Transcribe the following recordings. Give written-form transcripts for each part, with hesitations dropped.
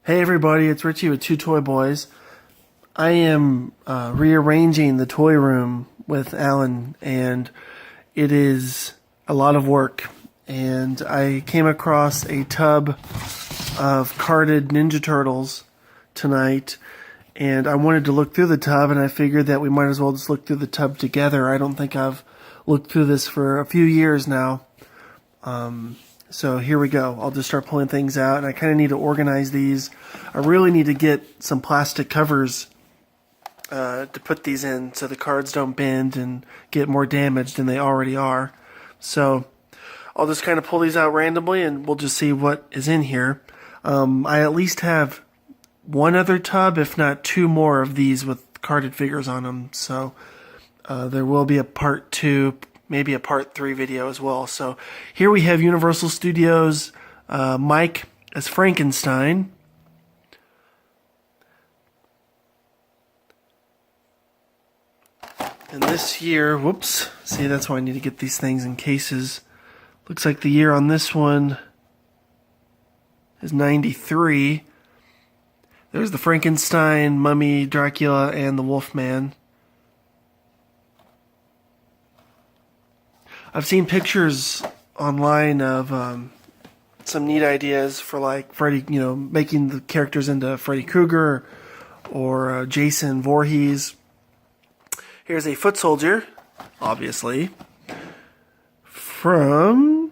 Hey everybody, it's Richie with Two Toy Boys. I am rearranging the toy room with Alan, and it is a lot of work. And I came across a tub of carded Ninja Turtles tonight, and I wanted to look through the tub, and I figured that we might as well just look through the tub together. I don't think I've looked through this for a few years now. So here we go. I'll just start pulling things out, and I kind of need to organize these. I really need to get some plastic covers to put these in so the cards don't bend and get more damaged than they already are. So I'll just kind of pull these out randomly, and we'll just see what is in here. I at least have one other tub, if not two more of these with carded figures on them. So there will be a part 2, maybe a part 3 video as well. So here we have Universal Studios Mike as Frankenstein. And this year, whoops, see, that's why I need to get these things in cases. Looks like the year on this one is 93. There's the Frankenstein, Mummy, Dracula, and the Wolfman. I've seen pictures online of some neat ideas for like Freddy, making the characters into Freddy Krueger or Jason Voorhees. Here's a foot soldier, obviously, from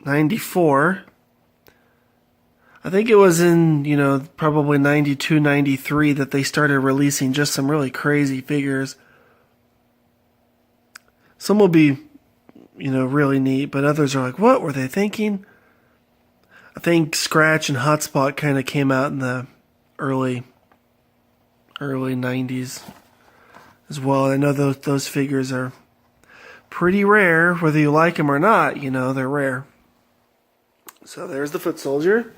94. I think it was in, probably 92, 93 that they started releasing just some really crazy figures. Some will be really neat, but others are like, what were they thinking? I think Scratch and Hotspot kind of came out in the early 90s as well. I know those figures are pretty rare, whether you like them or not, they're rare. So there's the foot soldier.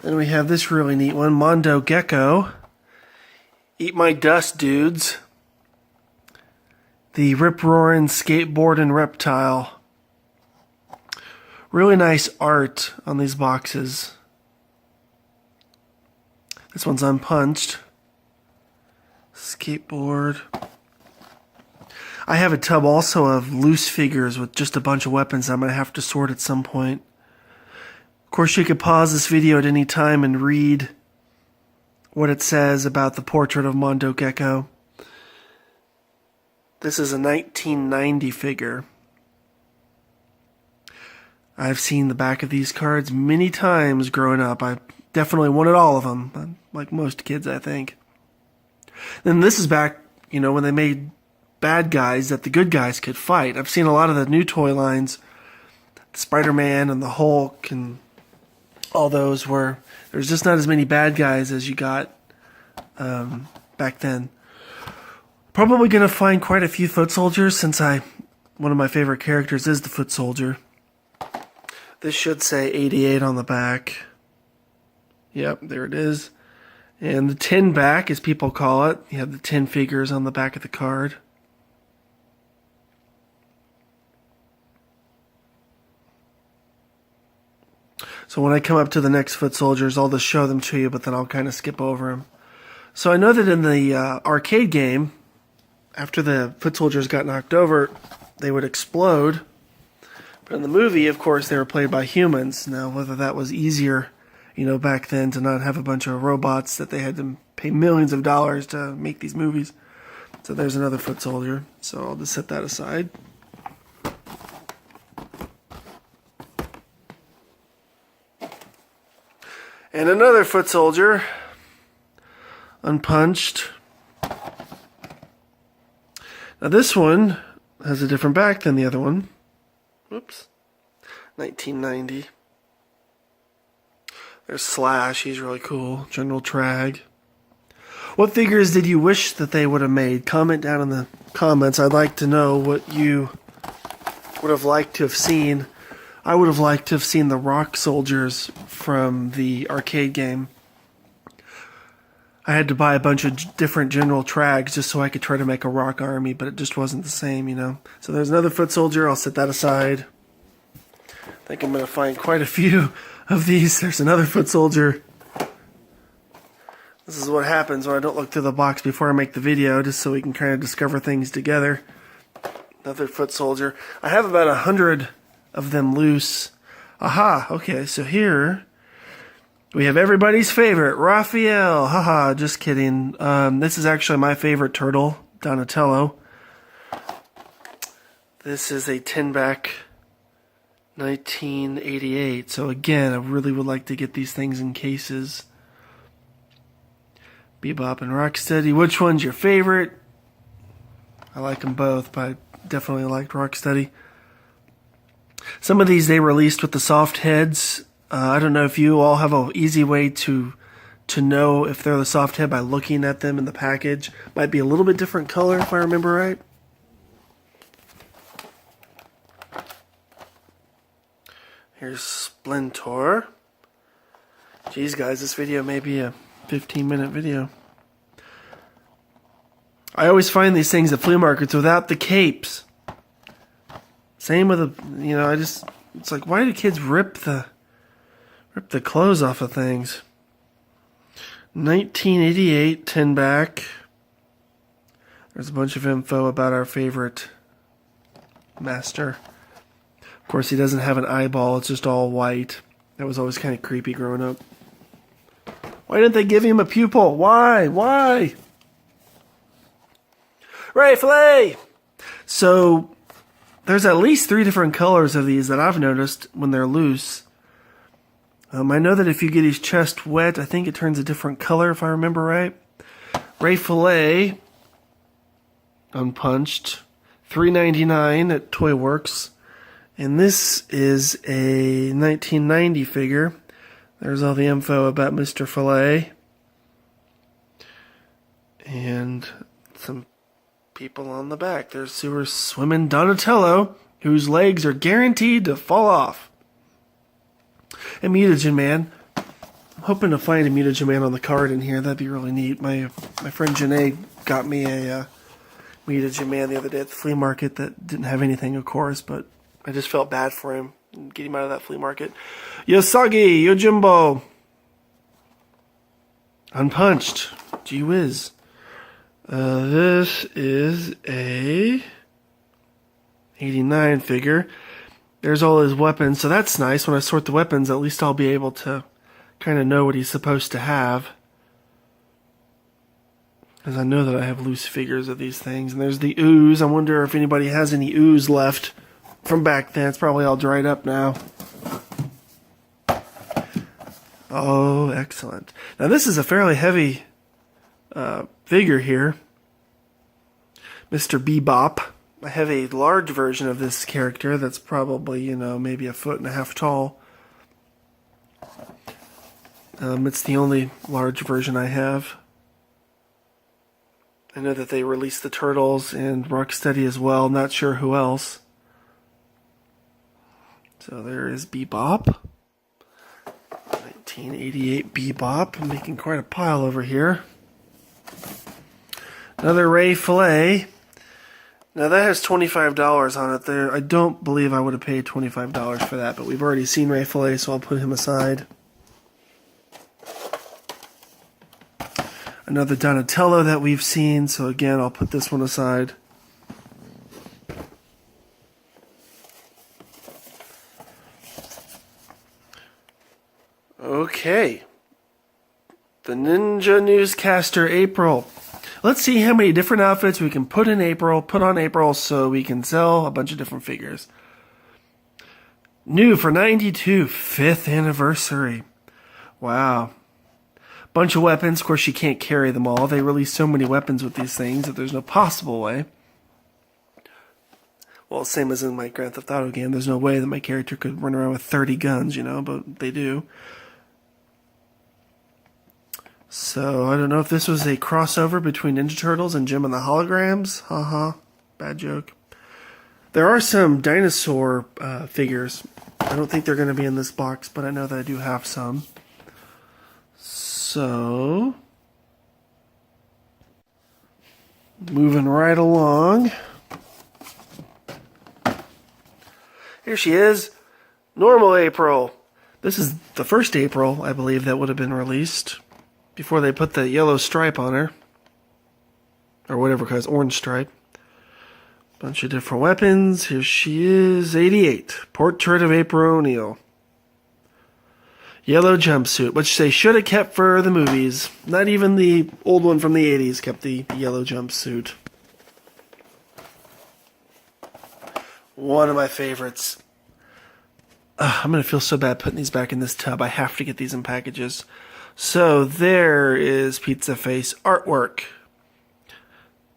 Then we have this really neat one, Mondo Gecko. Eat my dust, dudes. The Rip-Roarin, Skateboard, and Reptile. Really nice art on these boxes. This one's unpunched. Skateboard. I have a tub also of loose figures with just a bunch of weapons I'm going to have to sort at some point. Of course, you could pause this video at any time and read what it says about the portrait of Mondo Gecko. This is a 1990 figure. I've seen the back of these cards many times growing up. I definitely wanted all of them, like most kids, I think. Then this is back, when they made bad guys that the good guys could fight. I've seen a lot of the new toy lines, Spider-Man and the Hulk and all those, where there's just not as many bad guys as you got back then. Probably going to find quite a few foot soldiers since one of my favorite characters is the foot soldier. This should say 88 on the back. Yep, there it is. And the 10 back, as people call it. You have the 10 figures on the back of the card. So when I come up to the next foot soldiers, I'll just show them to you, but then I'll kind of skip over them. So I know that in the arcade game, after the foot soldiers got knocked over, they would explode. But in the movie, of course, they were played by humans. Now, whether that was easier, back then to not have a bunch of robots that they had to pay millions of dollars to make these movies. So there's another foot soldier. So I'll just set that aside. And another foot soldier, unpunched. Now this one has a different back than the other one. Whoops. 1990. There's Slash, he's really cool. General Trag. What figures did you wish that they would have made? Comment down in the comments. I'd like to know what you would have liked to have seen. I would have liked to have seen the rock soldiers from the arcade game. I had to buy a bunch of different General Trags just so I could try to make a rock army, but it just wasn't the same, So there's another foot soldier. I'll set that aside. I think I'm going to find quite a few of these. There's another foot soldier. This is what happens when I don't look through the box before I make the video, just so we can kind of discover things together. Another foot soldier. I have about 100 of them loose. Aha, okay, so here we have everybody's favorite, Raphael. Haha, just kidding. This is actually my favorite turtle, Donatello. This is a 10-back 1988. So again, I really would like to get these things in cases. Bebop and Rocksteady. Which one's your favorite? I like them both, but I definitely liked Rocksteady. Some of these they released with the soft heads. I don't know if you all have an easy way to know if they're the soft head by looking at them in the package. Might be a little bit different color if I remember right. Here's Splinter. Geez, guys, this video may be a 15-minute video. I always find these things at flea markets without the capes. Same with the, it's like, why do kids rip the clothes off of things? 1988 10-back. There's a bunch of info about our favorite master. Of course, he doesn't have an eyeball. It's just all white. That was always kind of creepy growing up. Why didn't they give him a pupil? Why? Why? Raphael! So, there's at least 3 different colors of these that I've noticed when they're loose. I know that if you get his chest wet, I think it turns a different color, if I remember right. Raphael, unpunched, $3.99 at Toy Works. And this is a 1990 figure. There's all the info about Mr. Filet. And some people on the back. There's Sewer Swimming Donatello, whose legs are guaranteed to fall off. And Mutagen Man. I'm hoping to find a Mutagen Man on the card in here. That'd be really neat. My friend Janae got me a Mutagen Man the other day at the flea market that didn't have anything, of course, but I just felt bad for him and get him out of that flea market. Yosagi, Yojimbo. Unpunched. Gee whiz. This is a 89 figure. There's all his weapons, so that's nice. When I sort the weapons, at least I'll be able to kind of know what he's supposed to have. Because I know that I have loose figures of these things. And there's the ooze. I wonder if anybody has any ooze left from back then. It's probably all dried up now. Oh, excellent. Now this is a fairly heavy figure here. Mr. Beebop. I have a large version of this character that's probably, maybe 1.5 feet tall. It's the only large version I have. I know that they released the Turtles and Rocksteady as well. Not sure who else. So there is Bebop. 1988 Bebop. I'm making quite a pile over here. Another Raphael. Now that has $25 on it there. I don't believe I would have paid $25 for that, but we've already seen Raphael, so I'll put him aside. Another Donatello that we've seen, so again, I'll put this one aside. Okay. The Ninja Newscaster April. Let's see how many different outfits we can put on April so we can sell a bunch of different figures. New for 92, 5th anniversary. Wow. Bunch of weapons. Of course, you can't carry them all. They release so many weapons with these things that there's no possible way. Well, same as in my Grand Theft Auto game. There's no way that my character could run around with 30 guns, but they do. So, I don't know if this was a crossover between Ninja Turtles and Jim and the Holograms. Haha, bad joke. There are some dinosaur figures. I don't think they're going to be in this box, but I know that I do have some. So, moving right along. Here she is. Normal April. This is the first April, I believe, that would have been released before they put the yellow stripe on her. Or whatever, because orange stripe. Bunch of different weapons. Here she is, 88. Portrait of April O'Neil. Yellow jumpsuit, which they should have kept for the movies. Not even the old one from the 80s kept the yellow jumpsuit. One of my favorites. I'm going to feel so bad putting these back in this tub. I have to get these in packages. So there is Pizza Face artwork.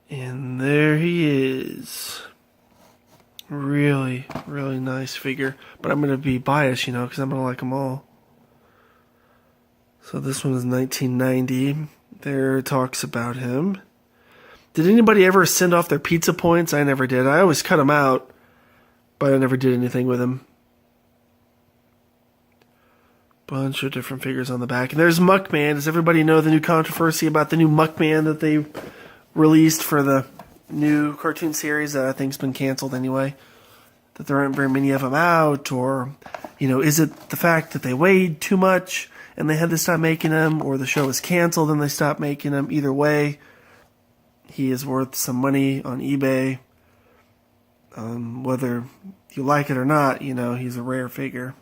And there he is. Really, really nice figure. But I'm going to be biased, because I'm going to like them all. So this one is 1990. There talks about him. Did anybody ever send off their pizza points? I never did. I always cut them out, but I never did anything with them. Bunch of different figures on the back. And there's Muck Man. Does everybody know the new controversy about the new Muck Man that they released for the new cartoon series that I think's been canceled anyway? That there aren't very many of them out, or, is it the fact that they weighed too much and they had to stop making them, or the show was canceled and they stopped making them? Either way, he is worth some money on eBay. Whether you like it or not, he's a rare figure.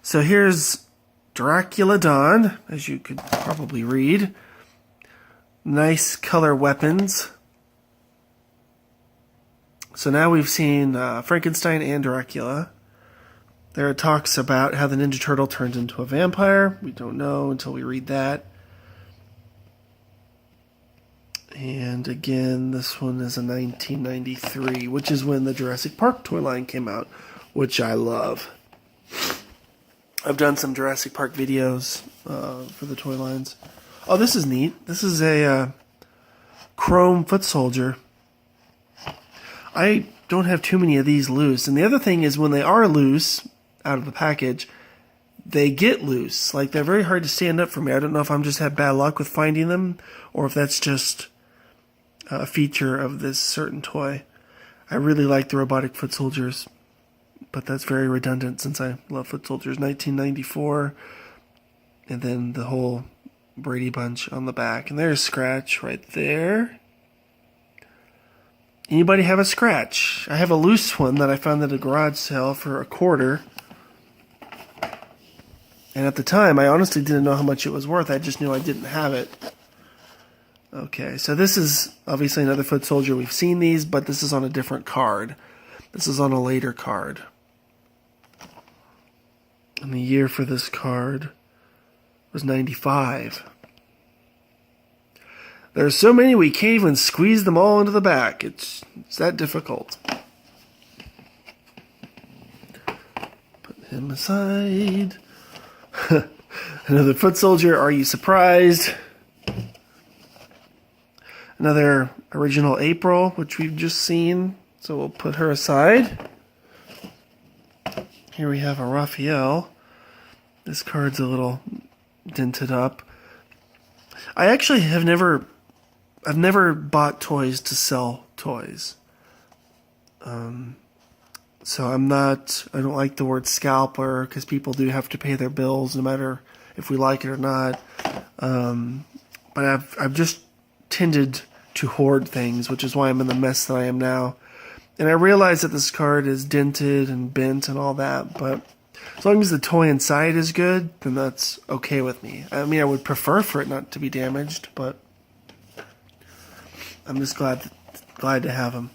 So here's Dracula Dawn, as you could probably read. Nice color weapons. So now we've seen Frankenstein and Dracula. There it talks about how the Ninja Turtle turns into a vampire. We don't know until we read that. And again, this one is a 1993, which is when the Jurassic Park toy line came out, which I love. I've done some Jurassic Park videos for the toy lines. Oh, this is neat. This is a chrome foot soldier. I don't have too many of these loose. And the other thing is when they are loose out of the package, they get loose. Like, they're very hard to stand up for me. I don't know if I'm just had bad luck with finding them or if that's just a feature of this certain toy. I really like the robotic foot soldiers, but that's very redundant since I love foot soldiers. 1994, and then the whole Brady Bunch on the back. And there's Scratch right there. Anybody have a Scratch? I have a loose one that I found at a garage sale for $0.25. And at the time, I honestly didn't know how much it was worth. I just knew I didn't have it. Okay, so this is obviously another foot soldier. We've seen these, but this is on a different card. This is on a later card. And the year for this card was 95. There's so many we can't even squeeze them all into the back. It's that difficult. Put him aside. Another foot soldier. Are you surprised? Another original April, which we've just seen. So we'll put her aside. Here we have a Raphael. This card's a little dented up. I actually have never bought toys to sell toys. So I don't like the word scalper because people do have to pay their bills no matter if we like it or not. But I've just tended to hoard things, which is why I'm in the mess that I am now. And I realize that this card is dented and bent and all that, but as long as the toy inside is good, then that's okay with me. I mean, I would prefer for it not to be damaged, but I'm just glad to have him.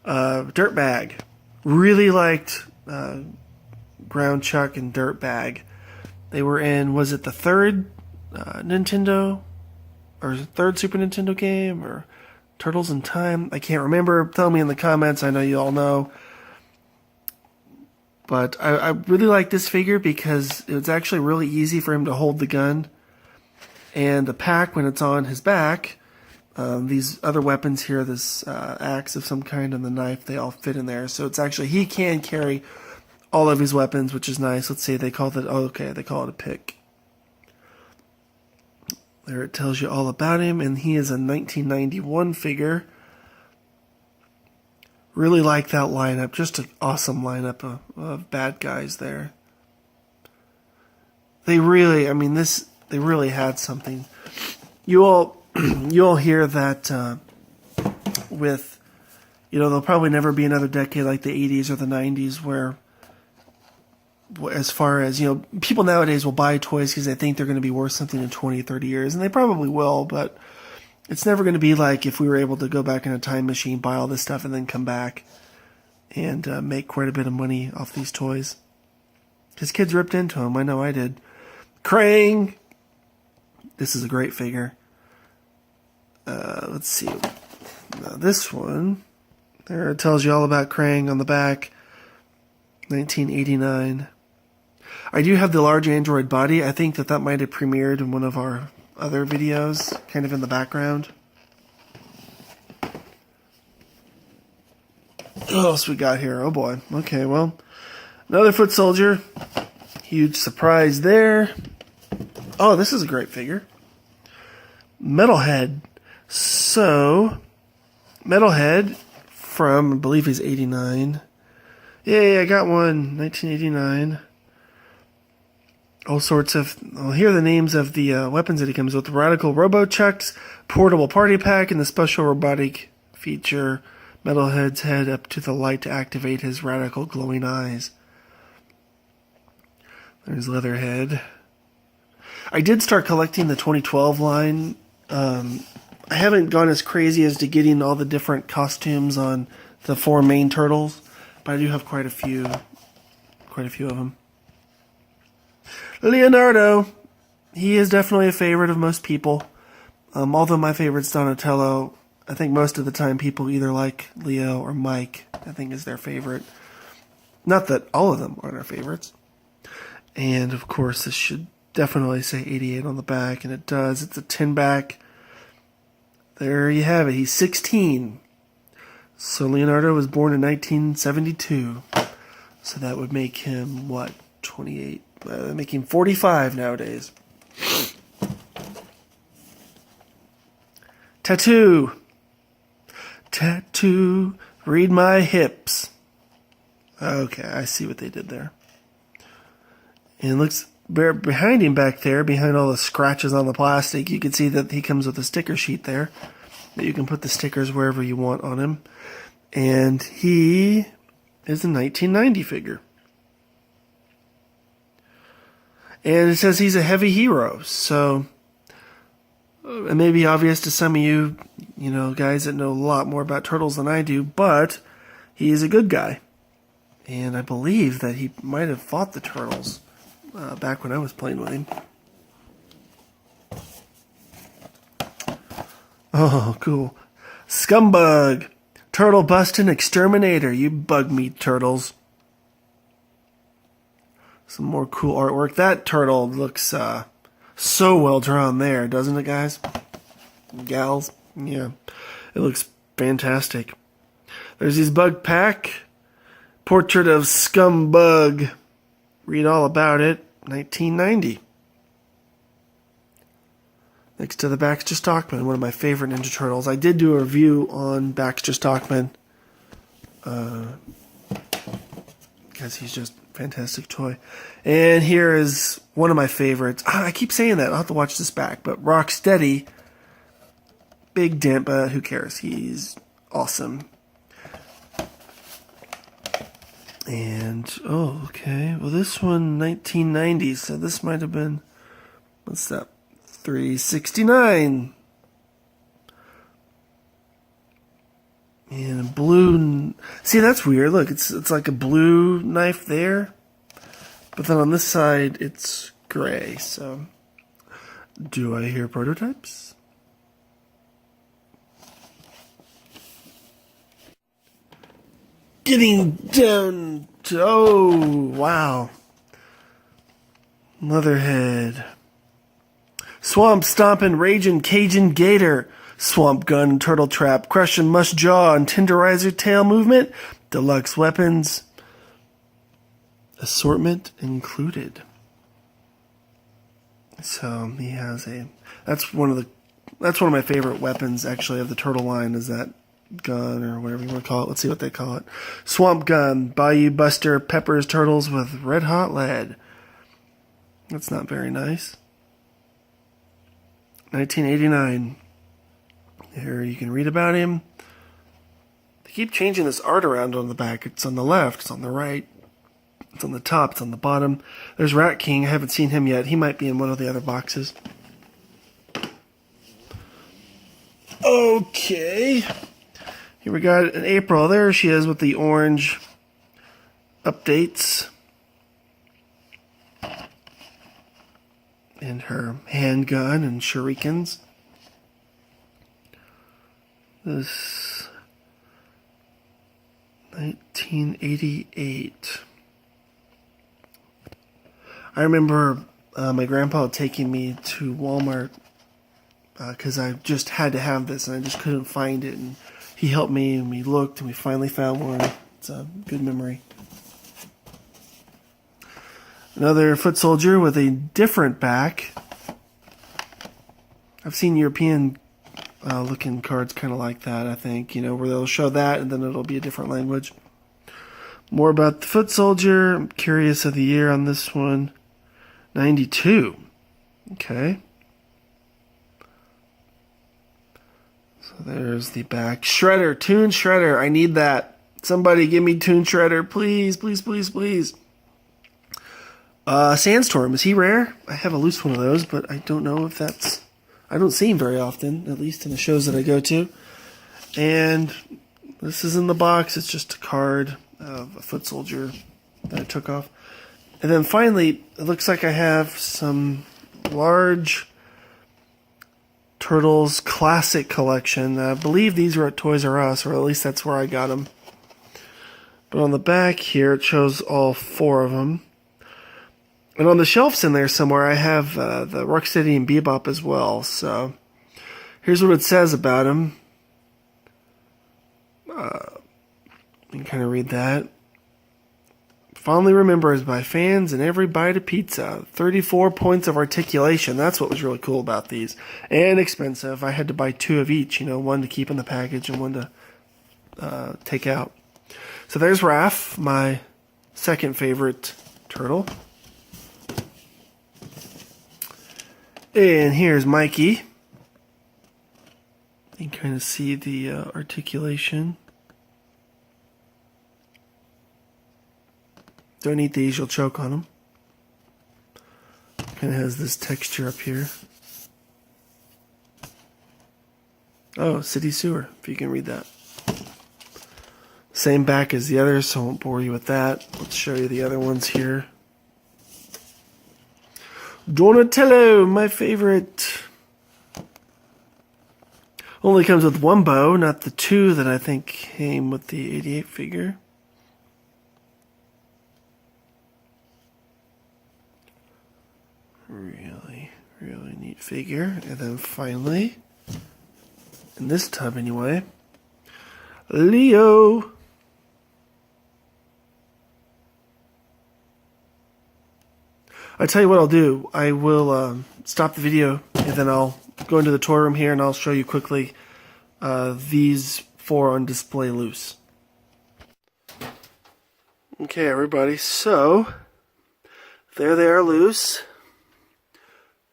Dirtbag. Really liked Ground Chuck and Dirtbag. They were in, was it the third Nintendo or third Super Nintendo game or Turtles in Time? I can't remember. Tell me in the comments. I know you all know. But I really like this figure because it was actually really easy for him to hold the gun. And the pack, when it's on his back, these other weapons here, this axe of some kind and the knife, they all fit in there. So it's actually, he can carry all of his weapons, which is nice. Let's see, they call it a pick. There it tells you all about him, and he is a 1991 figure. Really like that lineup. Just an awesome lineup of bad guys there. they really, I mean, they really had something. You all hear that with, there'll probably never be another decade like the 80s or the 90s where, as far as, people nowadays will buy toys because they think they're going to be worth something in 20, 30 years, and they probably will, but it's never going to be like if we were able to go back in a time machine, buy all this stuff, and then come back and make quite a bit of money off these toys. Because kids ripped into them. I know I did. Krang! This is a great figure. Let's see. Now this one, there it tells you all about Krang on the back. 1989. I do have the large android body. I think that might have premiered in one of our other videos, kind of in the background. What else we got here? Oh boy. Okay, well, another foot soldier. Huge surprise there. Oh, this is a great figure. Metalhead. So, Metalhead from, I believe he's 89. Yay, I got one. 1989. All sorts of... Well, here are the names of the weapons that he comes with. Radical Robo-Chucks, Portable Party Pack, and the special robotic feature, Metalhead's head up to the light to activate his radical glowing eyes. There's Leatherhead. I did start collecting the 2012 line. I haven't gone as crazy as to getting all the different costumes on the 4 main turtles, but I do have quite a few of them. Leonardo. He is definitely a favorite of most people. Although my favorite's Donatello, I think most of the time people either like Leo or Mike, I think is their favorite. Not that all of them aren't our favorites. And of course this should definitely say 88 on the back, and it does. It's a 10 back. There you have it. He's 16. So Leonardo was born in 1972. So that would make him, 28? Make him 45 nowadays. Tattoo. Tattoo. Read my hips. Okay, I see what they did there. And it looks behind him back there, behind all the scratches on the plastic, you can see that he comes with a sticker sheet there that you can put the stickers wherever you want on him. And he is a 1990 figure. And it says he's a heavy hero, so it may be obvious to some of you, guys that know a lot more about turtles than I do, but he is a good guy. And I believe that he might have fought the turtles back when I was playing with him. Oh, cool. Scumbug. Turtle busting exterminator. You bug me, turtles. Some more cool artwork. That turtle looks so well drawn there, doesn't it, guys? Gals? Yeah. It looks fantastic. There's his bug pack. Portrait of Scumbug. Read all about it. 1990. Next to the Baxter Stockman, one of my favorite Ninja Turtles. I did do a review on Baxter Stockman. Because he's just a fantastic toy. And here is one of my favorites. I keep saying that. I'll have to watch this back. But Rocksteady. Big dent, but who cares? He's awesome. And, okay. Well, this one, 1990. So this might have been, what's that? 369. And a blue... See, that's weird. Look, it's like a blue knife there. But then on this side, it's gray. So, do I hear prototypes? Getting down to... Oh, wow. Leatherhead. Swamp Stompin' Ragin' Cajun Gator. Swamp Gun, Turtle Trap, Crushin' Mush Jaw, and Tenderizer Tail Movement. Deluxe weapons. Assortment included. So he has a... That's one of my favorite weapons, actually, of the Turtle line, is that gun, or whatever you want to call it. Let's see what they call it. Swamp Gun, Bayou Buster, peppers turtles with red hot lead. That's not very nice. 1989. Here you can read about him. They keep changing this art around on the back. It's on the left, it's on the right, it's on the top, it's on the bottom. There's Rat King. I haven't seen him yet. He might be in one of the other boxes. Okay. Here we got in April. There she is with the orange updates. And her handgun and shurikens. This 1988. I remember my grandpa taking me to Walmart because I just had to have this and I just couldn't find it. And he helped me and we looked and we finally found one. It's a good memory. Another foot soldier with a different back. I've seen European looking cards kind of like that, I think, where they'll show that and then it'll be a different language. More about the foot soldier. I'm curious of the year on this one. 92. Okay. So there's the back. Shredder, Toon Shredder. I need that. Somebody give me Toon Shredder, please, please, please, please. Sandstorm, is he rare? I have a loose one of those, but I don't know if that's... I don't see him very often, at least in the shows that I go to. And this is in the box. It's just a card of a foot soldier that I took off. And then finally, it looks like I have some large Turtles Classic Collection. I believe these are at Toys R Us, or at least that's where I got them. But on the back here, it shows all 4 of them. And on the shelves in there somewhere, I have the Rocksteady and Bebop as well. So here's what it says about them. You can kind of read that. Fondly remembered by fans in every bite of pizza. 34 points of articulation. That's what was really cool about these. And expensive. I had to buy 2 of each. One to keep in the package and one to take out. So there's Raph, my second favorite turtle. And here's Mikey. You can kind of see the articulation. Don't eat these, you'll choke on them. Kind of has this texture up here. Oh, City Sewer, if you can read that. Same back as the others, so I won't bore you with that. Let's show you the other ones here. Donatello, my favorite. Only comes with 1 bow, not the 2 that I think came with the 88 figure. Really, really neat figure. And then finally, in this tub anyway, Leo. I tell you what I'll do. I will stop the video and then I'll go into the toy room here and I'll show you quickly these 4 on display loose. Okay, everybody. So there they are loose.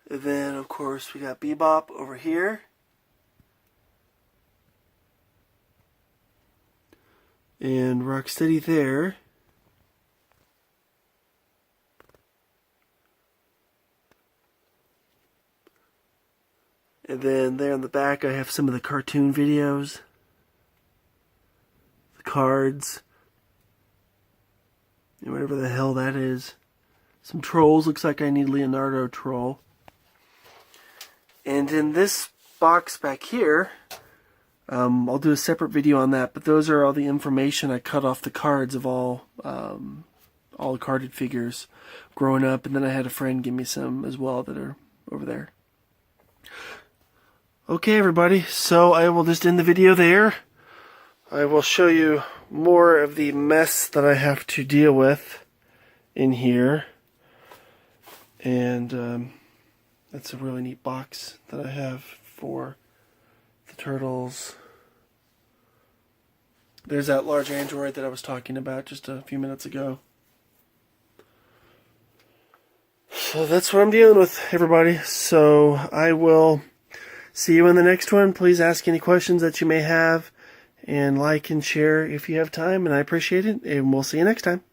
And then, of course, we got Bebop over here. And Rocksteady there. And then there in the back I have some of the cartoon videos. The cards. And whatever the hell that is. Some trolls. Looks like I need Leonardo troll. And in this box back here, I'll do a separate video on that, but those are all the information I cut off the cards of all the carded figures growing up, and then I had a friend give me some as well that are over there. Okay, everybody, so I will just end the video there. I will show you more of the mess that I have to deal with in here. And that's a really neat box that I have for the turtles. There's that large android that I was talking about just a few minutes ago. So that's what I'm dealing with, everybody. So I will see you in the next one. Please ask any questions that you may have, and like and share if you have time, and I appreciate it, and we'll see you next time.